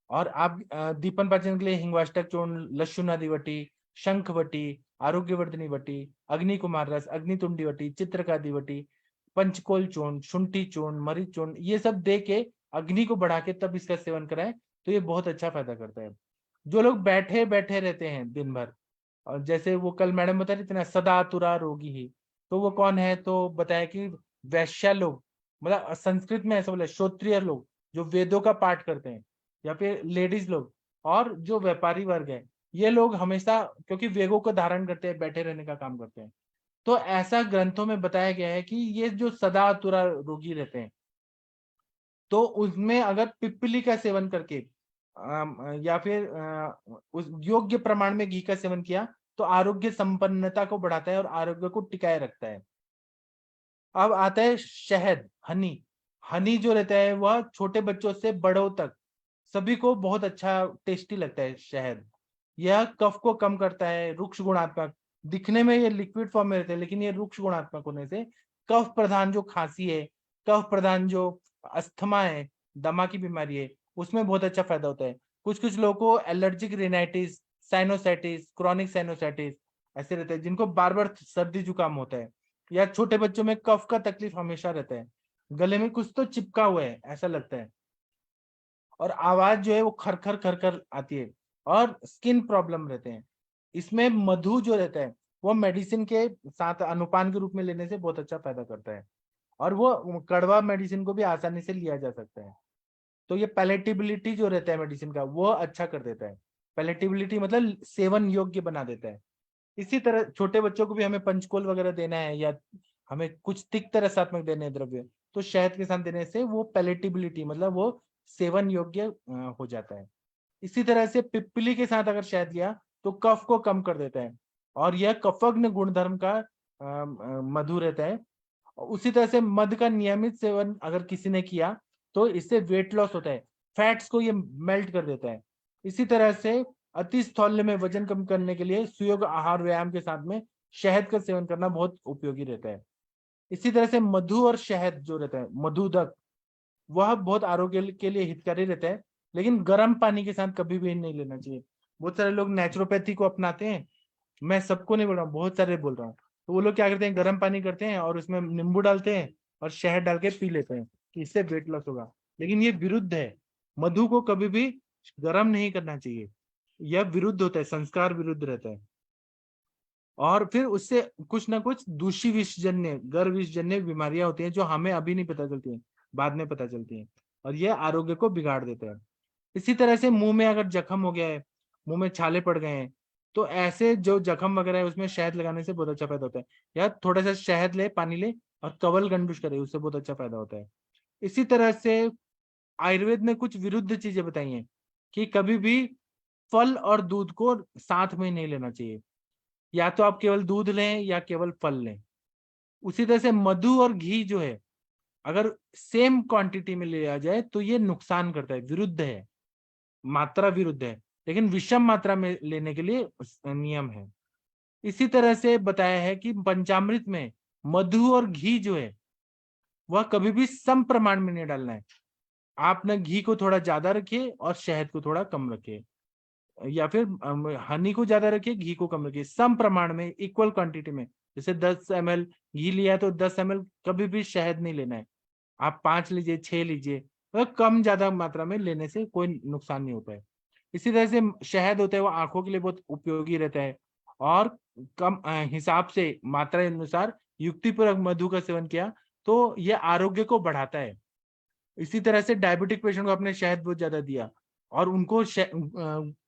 और आप दीपन पाचन के लिए हिंगवाष्टक चूर्ण, लशुनादि वटी, शंखवटी, आरोग्यवर्धनी वटी, अग्नि कुमार रस, अग्नितुंडी वटी, चित्रकादि वटी, पंचकोल चूर्ण, शुंठी चूर्ण, मरीच चूर्ण, ये सब दे के अग्नि को बढ़ा के तब इसका सेवन कराएं तो ये बहुत अच्छा फायदा करता है। जो लोग बैठे बैठे रहते हैं दिन भर, और जैसे वो कल मैडम बता रही थी ना, सदा तुरा रोगी ही, तो वो कौन है, तो बताया कि वैश्य लोग, मतलब संस्कृत में ऐसा बोला, श्रोत्रिय लोग जो वेदों का पाठ करते हैं, या फिर लेडीज लोग, और जो व्यापारी वर्ग है, ये लोग हमेशा, क्योंकि वेगों को धारण करते हैं, बैठे रहने का काम करते हैं, तो ऐसा ग्रंथों में बताया गया है कि ये जो सदा तुरा रोगी रहते हैं, तो उसमें अगर पिप्पली का सेवन करके या फिर उस योग्य प्रमाण में घी का सेवन किया तो आरोग्य संपन्नता को बढ़ाता है और आरोग्य को टिकाए रखता है। अब आता है शहद, हनी। हनी जो रहता है वह छोटे बच्चों से बड़ों तक सभी को बहुत अच्छा टेस्टी लगता है शहद। यह कफ को कम करता है, रुक्ष गुणात्मक, दिखने में ये लिक्विड फॉर्म में रहते हैं लेकिन ये रुक्ष गुणात्मक होने से कफ प्रधान जो खांसी है, कफ प्रधान जो अस्थमा है, दमा की बीमारी है, उसमें बहुत अच्छा फायदा होता है। कुछ कुछ लोगों को allergic rhinitis, sinusitis, chronic sinusitis ऐसे रहते हैं जिनको बार बार सर्दी जुकाम होता है, या छोटे बच्चों में कफ का तकलीफ हमेशा रहता है, गले में कुछ तो चिपका हुआ है ऐसा लगता है, और आवाज जो है वो खरखर खरखर आती है, और स्किन प्रॉब्लम रहते हैं। इसमें मधु जो रहता है वो मेडिसिन के साथ अनुपान के रूप में लेने से बहुत अच्छा फायदा करता है, और वो कड़वा मेडिसिन को भी आसानी से लिया जा सकता है। तो ये पैलेटेबिलिटी जो रहता है मेडिसिन का वो अच्छा कर देता है। पैलेटेबिलिटी मतलब सेवन योग्य बना देता है। इसी तरह छोटे बच्चों को भी हमें पंचकोल वगैरह देना है, या हमें कुछ तिक्त रसात्मक देने हैं द्रव्य, तो शहद के साथ देने से वो पैलेटेबिलिटी मतलब वो सेवन योग्य हो जाता है। इसी तरह से पिप्पली के साथ अगर शहद लिया तो कफ को कम कर देता है, और यह कफग्न गुणधर्म का मधु रहता है। उसी तरह से मध का नियमित सेवन अगर किसी ने किया तो इससे वेट लॉस होता है, फैट्स को ये मेल्ट कर देता है। इसी तरह से अति स्थौल्य में वजन कम करने के लिए सुयोग आहार व्यायाम के साथ में शहद का सेवन करना बहुत उपयोगी रहता है। इसी तरह से मधु और शहद जो रहता है मधुदक, वह बहुत आरोग्य के लिए हितकारी रहता है, लेकिन गर्म पानी के साथ कभी भी नहीं लेना चाहिए। बहुत सारे लोग नेचुरोपैथी को अपनाते हैं, मैं सबको नहीं बोल रहा हूँ, बहुत सारे बोल रहा हूँ। तो वो लोग क्या करते हैं, गर्म पानी करते हैं और उसमें नींबू डालते हैं और शहद डाल के पी लेते हैं कि इससे वेट लॉस होगा, लेकिन ये विरुद्ध है। मधु को कभी भी गर्म नहीं करना चाहिए, यह विरुद्ध होता है, संस्कार विरुद्ध रहता है, और फिर उससे कुछ ना कुछ दूषी विषजन्य गर्भ विषजन्य बीमारियां होती हैं जो हमें अभी नहीं पता चलती हैं, बाद में पता चलती हैं, और यह आरोग्य को बिगाड़ देता है। इसी तरह से मुंह में अगर जख्म हो गया है, मुंह में छाले पड़ गए हैं, तो ऐसे जो जख्म वगैरह है उसमें शहद लगाने से बहुत अच्छा फायदा होता है। या थोड़ा सा शहद ले, पानी ले और कवल गंडुश करे, उससे बहुत अच्छा फायदा होता है। इसी तरह से आयुर्वेद में कुछ विरुद्ध चीजें बताई हैं कि कभी भी फल और दूध को साथ में नहीं लेना चाहिए, या तो आप केवल दूध लें या केवल फल लें। उसी तरह से मधु और घी जो है अगर सेम क्वांटिटी में लिया जाए तो ये नुकसान करता है, विरुद्ध है, मात्रा विरुद्ध है, लेकिन विषम मात्रा में लेने के लिए नियम है। इसी तरह से बताया है कि पंचामृत में मधु और घी जो है वह कभी भी सम प्रमाण में नहीं डालना है। आप ना घी को थोड़ा ज्यादा रखिए और शहद को थोड़ा कम रखिए, या फिर हनी को ज्यादा रखिए, घी को कम रखिए, सम प्रमाण में, इक्वल क्वांटिटी में। जैसे 10 ml घी लिया है तो 10 ml कभी भी शहद नहीं लेना है। आप 5 लीजिए, 6 लीजिए, मतलब कम ज्यादा मात्रा में लेने से कोई नुकसान नहीं होता है। इसी तरह से शहद होता है वो आंखों के लिए बहुत उपयोगी रहता है, और कम हिसाब से मात्रा अनुसार युक्तिपूर्वक मधु का सेवन किया तो यह आरोग्य को बढ़ाता है। इसी तरह से डायबिटिक पेशेंट को आपने शहद बहुत ज्यादा दिया और उनको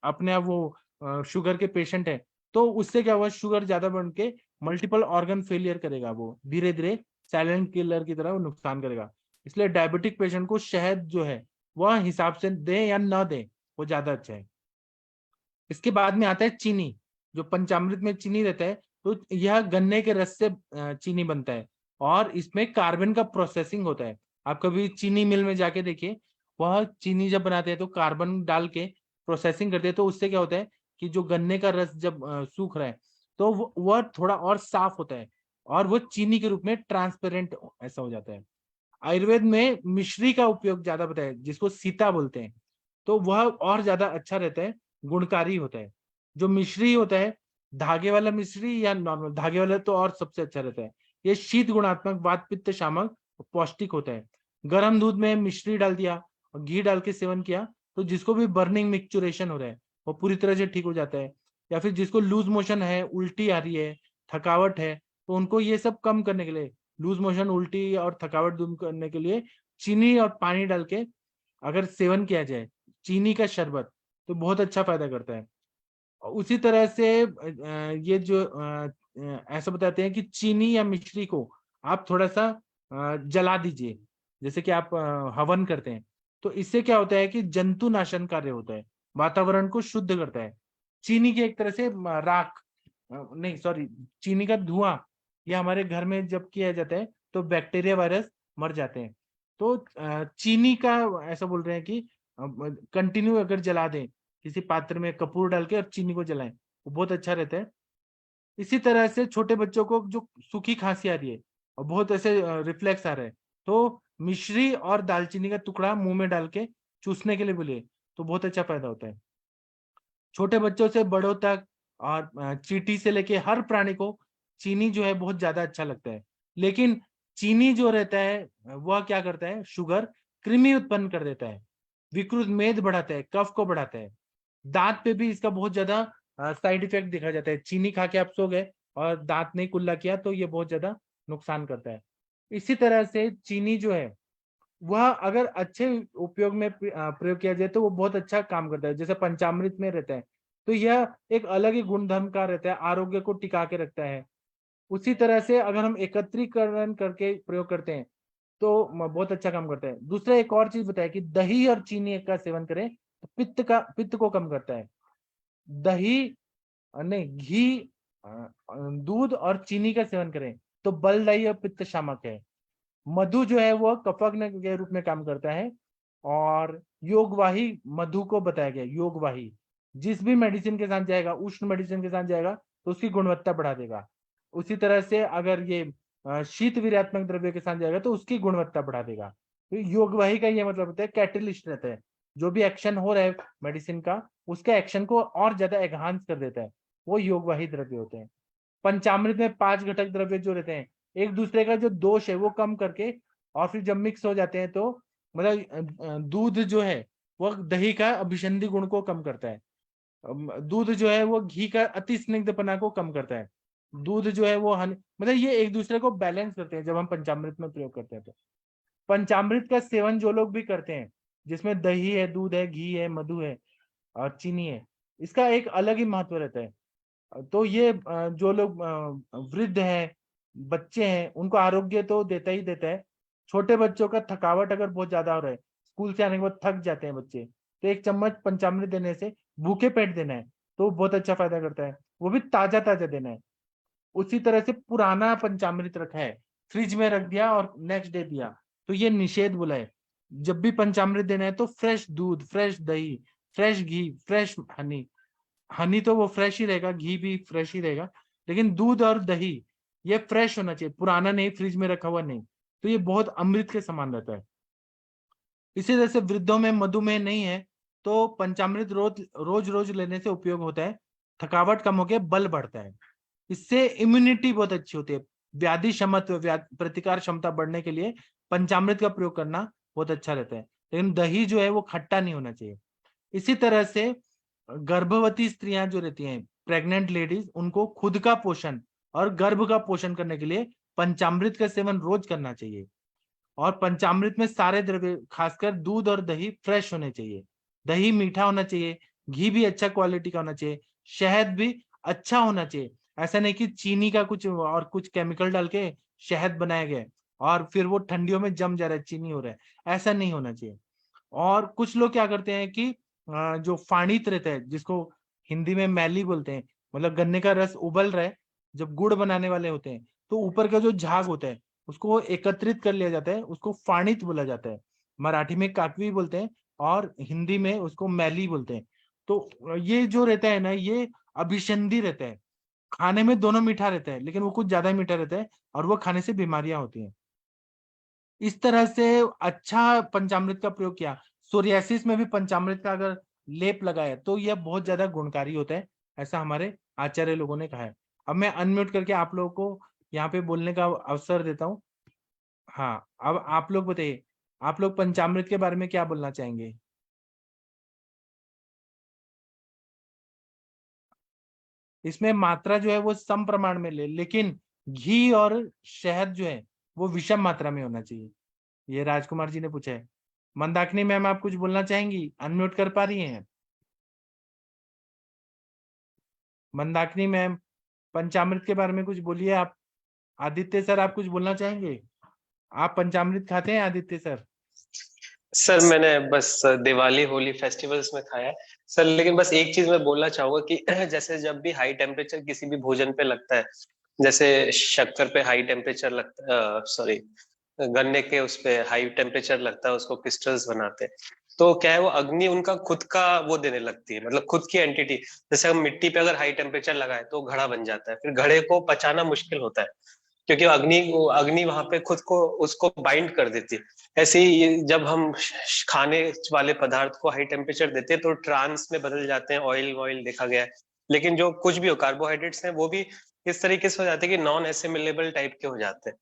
अपने आप वो शुगर के पेशेंट है, तो उससे क्या हुआ, शुगर ज्यादा बढ़ के मल्टीपल ऑर्गन फेलियर करेगा, वो धीरे धीरे साइलेंट किलर की तरह वो नुकसान करेगा। इसलिए डायबिटिक पेशेंट को शहद जो है वह हिसाब से दे या न दे, वो ज्यादा अच्छा है। इसके बाद में आता है चीनी। जो पंचामृत में चीनी रहता है तो यह गन्ने के रस से चीनी बनता है, और इसमें कार्बन का प्रोसेसिंग होता है। आप कभी चीनी मिल में जाके देखिए, वह चीनी जब बनाते हैं तो कार्बन डाल के प्रोसेसिंग करते हैं, तो उससे क्या होता है कि जो गन्ने का रस जब सूख रहा है तो वह थोड़ा और साफ होता है, और वो चीनी के रूप में ट्रांसपेरेंट ऐसा हो जाता है। आयुर्वेद में मिश्री का उपयोग ज्यादा बताया, जिसको सीता बोलते हैं, तो वह और ज्यादा अच्छा रहता है, गुणकारी होता है। जो मिश्री होता है, धागे वाला मिश्री या नॉर्मल धागे वाला, तो और सबसे अच्छा रहता है। ये शीत गुणात्मक, वात पित्त शामक, पौष्टिक होता है। गर्म दूध में मिश्री डाल दिया और घी डाल के सेवन किया तो जिसको भी बर्निंग मिक्सचुरेशन हो रहा है वो पूरी तरह से ठीक हो जाता है। या फिर जिसको लूज मोशन है, उल्टी आ रही है, थकावट है, तो उनको ये सब कम करने के लिए, लूज मोशन, उल्टी और थकावट दूर करने के लिए चीनी और पानी डाल के अगर सेवन किया जाए, चीनी का शरबत, तो बहुत अच्छा फायदा करता है। उसी तरह से ये जो ऐसा बताते हैं कि चीनी या मिश्री को आप थोड़ा सा जला दीजिए, जैसे कि आप हवन करते हैं, तो इससे क्या होता है कि जंतु नाशन कार्य होता है, वातावरण को शुद्ध करता है। चीनी की एक तरह से राख, नहीं सॉरी, चीनी का धुआं, ये हमारे घर में जब किया जाता है तो बैक्टीरिया वायरस मर जाते हैं। तो चीनी का ऐसा बोल रहे हैं कि कंटिन्यू अगर जला दें, किसी पात्र में कपूर डाल के और चीनी को जलाएं, वो बहुत अच्छा रहता है। इसी तरह से छोटे बच्चों को जो सूखी खांसी आ रही है और बहुत ऐसे रिफ्लेक्स आ रहे हैं, तो मिश्री और दालचीनी का टुकड़ा मुंह में डाल के चूसने के लिए बोलिए, तो बहुत अच्छा फायदा होता है। छोटे बच्चों से बड़ों तक और चींटी से लेके हर प्राणी को चीनी जो है बहुत ज्यादा अच्छा लगता है। लेकिन चीनी जो रहता है वह क्या करता है, शुगर कृमि उत्पन्न कर देता है, विकृत मेद बढ़ाता है, कफ को बढ़ाता है, दांत पे भी इसका बहुत ज्यादा साइड इफेक्ट देखा जाता है। चीनी खा के आप सो गए और दांत नहीं कुल्ला किया तो ये बहुत ज्यादा नुकसान करता है। इसी तरह से चीनी जो है वह अगर अच्छे उपयोग में प्रयोग किया जाए तो वो बहुत अच्छा काम करता है, जैसे पंचामृत में रहता है। तो यह एक अलग ही गुणधर्म का रहता है, आरोग्य को टिका के रखता है। उसी तरह से अगर हम एकत्रीकरण करके प्रयोग करते हैं तो बहुत अच्छा काम करता है। दूसरा एक और चीज बताया कि दही और चीनी का सेवन करें तो पित्त को कम करता है। दही नहीं, घी, दूध और चीनी का सेवन करें तो बलदायी और पित्त शामक है। मधु जो है वो कफग्न के रूप में काम करता है। और योगवाही मधु को बताया गया, योगवाही जिस भी मेडिसिन के साथ जाएगा, उष्ण मेडिसिन के साथ जाएगा तो उसकी गुणवत्ता बढ़ा देगा। उसी तरह से अगर ये शीत वीर्यात्मक द्रव्य के साथ जाएगा तो उसकी गुणवत्ता बढ़ा देगा। तो योगवाही का ये मतलब होता है कैटलिस्ट रहता है, जो भी एक्शन हो रहा है मेडिसिन का उसके एक्शन को और ज्यादा एनहांस कर देता है, वो योगवाही द्रव्य होते हैं। पंचामृत में 5 घटक द्रव्य जो रहते हैं एक दूसरे का जो दोष है वो कम करके और फिर जब मिक्स हो जाते हैं तो मतलब दूध जो है वो दही का अभिसंधि गुण को कम करता है। दूध जो है वो घी का अति स्निग्धपना को कम करता है। दूध जो है वो मतलब ये एक दूसरे को बैलेंस करते हैं जब हम पंचामृत में प्रयोग करते हैं। तो पंचामृत का सेवन जो लोग भी करते हैं जिसमें दही है, दूध है, घी है, मधु है और चीनी है, इसका एक अलग ही महत्व रहता है। तो ये जो लोग वृद्ध हैं, बच्चे हैं, उनको आरोग्य तो देता ही देता है। छोटे बच्चों का थकावट अगर बहुत ज्यादा हो रहा है, स्कूल से आने के बाद थक जाते हैं बच्चे, तो 1 चम्मच पंचामृत देने से, भूखे पेट देना है तो बहुत अच्छा फायदा करता है, वो भी ताजा ताजा देना है। उसी तरह से पुराना पंचामृत रखा है, फ्रिज में रख दिया और नेक्स्ट डे दिया तो ये निषेध बोला है। जब भी पंचामृत देना है तो फ्रेश दूध, फ्रेश दही, फ्रेश घी, फ्रेश हनी, हनी तो वो फ्रेश ही रहेगा, घी भी फ्रेश ही रहेगा, लेकिन दूध और दही ये फ्रेश होना चाहिए, पुराना नहीं, फ्रिज में रखा हुआ नहीं। तो ये बहुत अमृत के समान रहता है। इसी तरह से वृद्धों में मधुमेह नहीं है तो पंचामृत रोज रोज लेने से उपयोग होता है, थकावट कम होकर बल बढ़ता है, इससे इम्यूनिटी बहुत अच्छी होती है, व्याधि क्षमत्व, प्रतिकार क्षमता बढ़ने के लिए पंचामृत का प्रयोग करना बहुत अच्छा रहता है। लेकिन दही जो है वो खट्टा नहीं होना चाहिए। इसी तरह से गर्भवती स्त्रियां जो रहती हैं, प्रेग्नेंट लेडीज, उनको खुद का पोषण और गर्भ का पोषण करने के लिए पंचामृत का सेवन रोज करना चाहिए। और पंचामृत में सारे द्रव्य खासकर दूध और दही फ्रेश होने चाहिए, दही मीठा होना चाहिए, घी भी अच्छा क्वालिटी का होना चाहिए, शहद भी अच्छा होना चाहिए। ऐसा नहीं कि चीनी का कुछ और कुछ केमिकल डाल के शहद बनाया गया और फिर वो ठंडियों में जम जा रहा है, चीनी हो रहा है, ऐसा नहीं होना चाहिए। और कुछ लोग क्या करते हैं कि जो फाणित रहता है, जिसको हिंदी में मैली बोलते हैं, मतलब गन्ने का रस उबल रहा है, जब गुड़ बनाने वाले होते हैं तो ऊपर का जो झाग होता है उसको एकत्रित कर लिया जाता है, उसको फाणित बोला जाता है। मराठी में काकवी बोलते हैं और हिंदी में उसको मैली बोलते हैं। तो ये जो रहता है ना, ये अभिसंधि रहता है, खाने में दोनों मीठा रहता है लेकिन वो कुछ ज्यादा मीठा रहता है और वो खाने से बीमारियां होती हैं। इस तरह से अच्छा पंचामृत का प्रयोग किया, सोरियासिस में भी पंचामृत का अगर लेप लगाए तो यह बहुत ज्यादा गुणकारी होता है, ऐसा हमारे आचार्य लोगों ने कहा है। अब मैं अनम्यूट करके आप लोगों को यहाँ पे बोलने का अवसर देता हूँ। हाँ, अब आप लोग बताइए, आप लोग पंचामृत के बारे में क्या बोलना चाहेंगे? इसमें मात्रा जो है वो सम प्रमाण में ले, लेकिन घी और शहद जो है वो विषम मात्रा में होना चाहिए। ये राजकुमार जी ने पूछा है। मंदाकिनी मैम, आप कुछ बोलना चाहेंगी? अनम्यूट कर पा रही हैं? मंदाकिनी मैम, पंचामृत के बारे में कुछ बोलिए आप। आदित्य सर, आप कुछ बोलना चाहेंगे? आप पंचामृत खाते हैं आदित्य सर? सर मैंने बस दिवाली होली फेस्टिवल्स में खाया है सर, लेकिन बस एक चीज मैं बोलना चाहूंगा कि जैसे जब भी हाई टेम्परेचर किसी भी भोजन पे लगता है, जैसे शक्कर पे हाई टेम्परेचर लगता है, सॉरी गन्ने के उस पे हाई टेम्परेचर लगता है, उसको क्रिस्टल्स बनाते हैं, तो क्या है वो अग्नि उनका खुद का वो देने लगती है, मतलब खुद की एंटिटी। जैसे हम मिट्टी पे अगर हाई टेम्परेचर लगाए तो घड़ा बन जाता है, फिर घड़े को पचाना मुश्किल होता है क्योंकि अग्नि वहां पे खुद को उसको बाइंड कर देती है। ऐसे ही जब हम खाने वाले पदार्थ को हाई टेम्परेचर देते हैं तो ट्रांस में बदल जाते हैं, ऑयल वॉयल देखा गया है। लेकिन जो कुछ भी हो, कार्बोहाइड्रेट्स हैं वो भी इस तरीके से हो जाते हैं कि नॉन एसिमिलेबल टाइप के हो जाते हैं,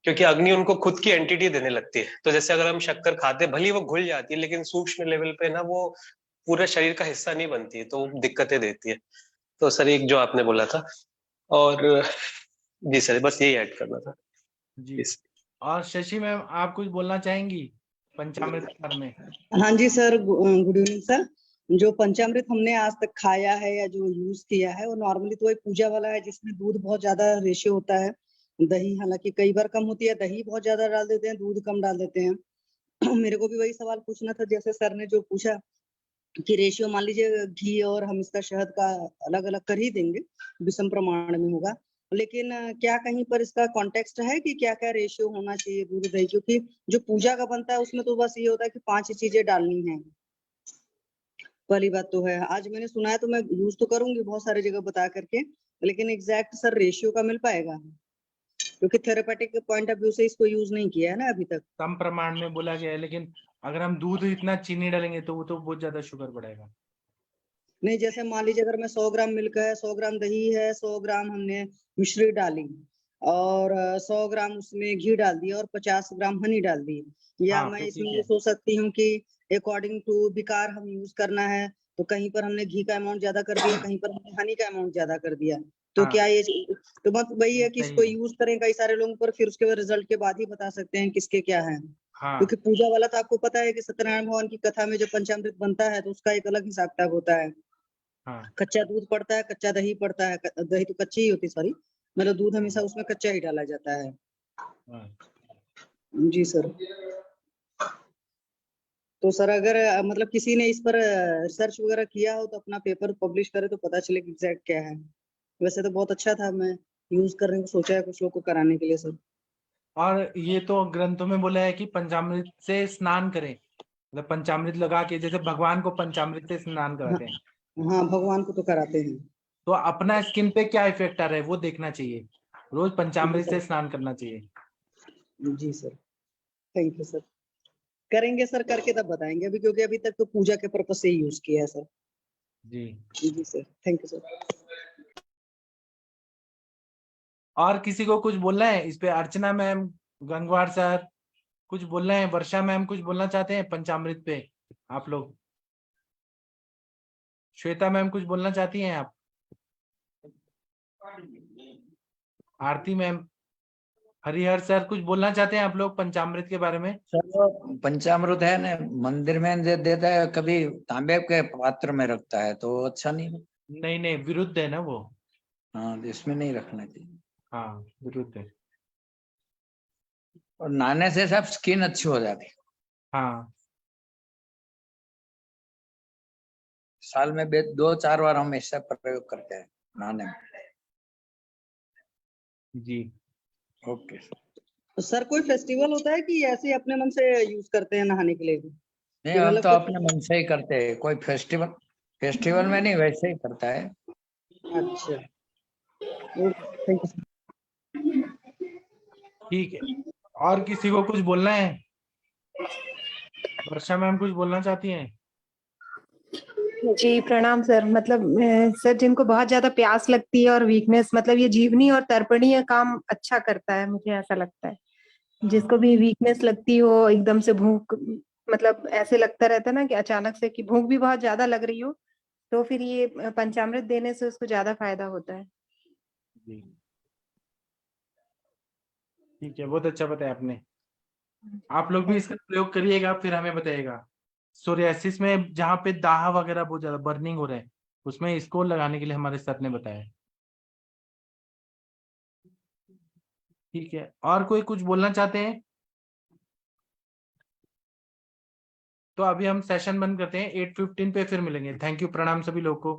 क्योंकि अग्नि उनको खुद की एंटिटी देने लगती है। तो जैसे अगर हम शक्कर खाते हैं, भले ही वो घुल जाती है, लेकिन सूक्ष्म लेवल पे ना वो पूरे शरीर का हिस्सा नहीं बनती है, तो वो दिक्कतें देती है। तो सर एक जो आपने बोला था, और जी सर बस यही ऐड करना था। जी। और शशि मैम, आप कुछ बोलना चाहेंगी पंचामृत के बारे में? हाँ जी सर, गुड इवनिंग सर। जो पंचामृत हमने आज तक खाया है या जो यूज किया है वो नॉर्मली तो वही पूजा वाला है, जिसमें दूध बहुत ज्यादा रेशियो होता है। दही हालांकि कई बार कम होती है, दही बहुत ज्यादा डाल देते हैं, दूध कम डाल देते हैं। मेरे को भी वही सवाल पूछना था, जैसे सर ने जो पूछा कि रेशियो, मान लीजिए घी और हम इसका शहद का अलग अलग कर ही देंगे, विषम प्रमाण में होगा, लेकिन क्या कहीं पर इसका कॉन्टेक्स्ट है कि क्या क्या रेशियो होना चाहिए दूध दही? क्योंकि जो पूजा का बनता है उसमें तो बस ये होता है कि 5 ही चीजें डालनी है। पहली बात तो है, आज मैंने सुना है तो मैं यूज तो करूंगी बहुत सारी जगह बता करके, लेकिन एग्जैक्ट सर रेशियो का मिल पाएगा? क्योंकि थेरेपेटिक पॉइंट ऑफ व्यू से इसको यूज नहीं किया है ना अभी तक। कम प्रमाण में बोला गया है, लेकिन अगर हम दूध इतना चीनी डालेंगे तो वो तो बहुत ज्यादा शुगर बढ़ेगा। नहीं, जैसे मान लीजिए अगर मैं 100 ग्राम मिल्क है, 100 ग्राम दही है, 100 ग्राम हमने मिश्री डाली और 100 ग्राम उसमें घी डाल दिया और 50 ग्राम हनी डाल दी, या हाँ, मैं फिर इसमें ठीक ये है। सोच सकती हूँ कि अकॉर्डिंग टू विकार हम यूज करना है, तो कहीं पर हमने घी का अमाउंट ज्यादा कर दिया, कहीं पर हमने हनी का अमाउंट ज्यादा कर दिया, तो हाँ, क्या ये तो बस वही है कि सही इसको है। यूज करें कई सारे लोगों पर, फिर उसके बाद रिजल्ट के बाद ही बता सकते हैं किसके क्या है। हाँ, क्योंकि पूजा वाला तो आपको पता है कि सत्यनारायण भगवान की कथा में जो पंचामृत बनता है तो उसका एक अलग हिसाब किताब होता है। हाँ, कच्चा दूध पड़ता है, कच्चा दही पड़ता है, दही तो कच्ची ही होती, सॉरी, मतलब दूध हमेशा उसमें कच्चा ही डाला जाता है। हाँ। जी सर। तो सर अगर मतलब किसी ने इस पर रिसर्च वगैरह किया हो तो अपना पेपर पब्लिश करे तो पता चले कि एग्जैक्ट क्या है। वैसे तो बहुत अच्छा था, मैं यूज करने को सोचा है कुछ लोग को कराने के लिए सर। और ये तो ग्रंथों में बोला है कि पंचामृत से स्नान करें, मतलब पंचामृत लगा के, जैसे भगवान को पंचामृत से स्नान कराते हैं, हाँ, भगवान को तो कराते हैं। तो अपना स्किन पे क्या इफेक्ट आ रहा है वो देखना चाहिए। रोज जी पंचामृत से सर। स्नान करना चाहिए। जी सर, थैंक यू सर। करेंगे सर, करके तब बताएंगे अभी, क्योंकि अभी तक तो पूजा के पर्पज से ही यूज किया है सर। जी। जी सर, थैंक यू सर। और किसी को कुछ बोलना है इस पे? अर्चना मैम, गंगवार सर, कुछ बोलना है? वर्षा मैम कुछ बोलना चाहते हैं पंचामृत पे आप लोग? श्वेता मैम कुछ बोलना चाहती हैं आप? आरती मैम, हरिहर सर कुछ बोलना चाहते हैं आप लोग पंचामृत के बारे में? चलो, पंचामृत है ना, मंदिर में देता है, कभी तांबे के पात्र में रखता है तो अच्छा नहीं। नहीं नहीं, विरुद्ध है ना वो। हाँ, इसमें नहीं रखना चाहिए। हाँ, विरुद्ध है। और नहाने से सब स्किन अच्छी हो जाती है। हाँ, साल में 2-4 बार हम ऐसा प्रयोग करते हैं नहाने में। जी। ओके। तो सर कोई फेस्टिवल होता है कि ऐसे ही अपने मन से यूज करते हैं नहाने के लिए? नहीं, हम मतलब तो अपने मन से ही करते हैं, कोई फेस्टिवल में नहीं, वैसे ही करता है। अच्छा, थैंक यू सर। ठीक है, और किसी को कुछ बोलना है? वर्षा मैम कुछ बोलना चाहती हैं? जी प्रणाम सर। मतलब सर जिनको बहुत ज्यादा प्यास लगती है और वीकनेस, मतलब ये जीवनी और तर्पणीय काम अच्छा करता है, मुझे ऐसा लगता है। जिसको भी वीकनेस लगती हो, एकदम से भूख, मतलब ऐसे लगता रहता है ना कि अचानक से कि भूख भी बहुत ज्यादा लग रही हो, तो फिर ये पंचामृत देने से उसको ज्यादा फायदा होता है। जी, ठीक है, बहुत अच्छा बताया आपने। आप लोग भी इसका प्रयोग करिएगा, फिर हमें बताइएगा। सोरियासिस में जहाँ पे दाह वगैरह बहुत ज्यादा बर्निंग हो रहा है, उसमें इसको लगाने के लिए हमारे सर ने बताया। ठीक है, और कोई कुछ बोलना चाहते हैं? तो अभी हम सेशन बंद करते हैं, 8:15 पे फिर मिलेंगे। थैंक यू, प्रणाम सभी लोग को।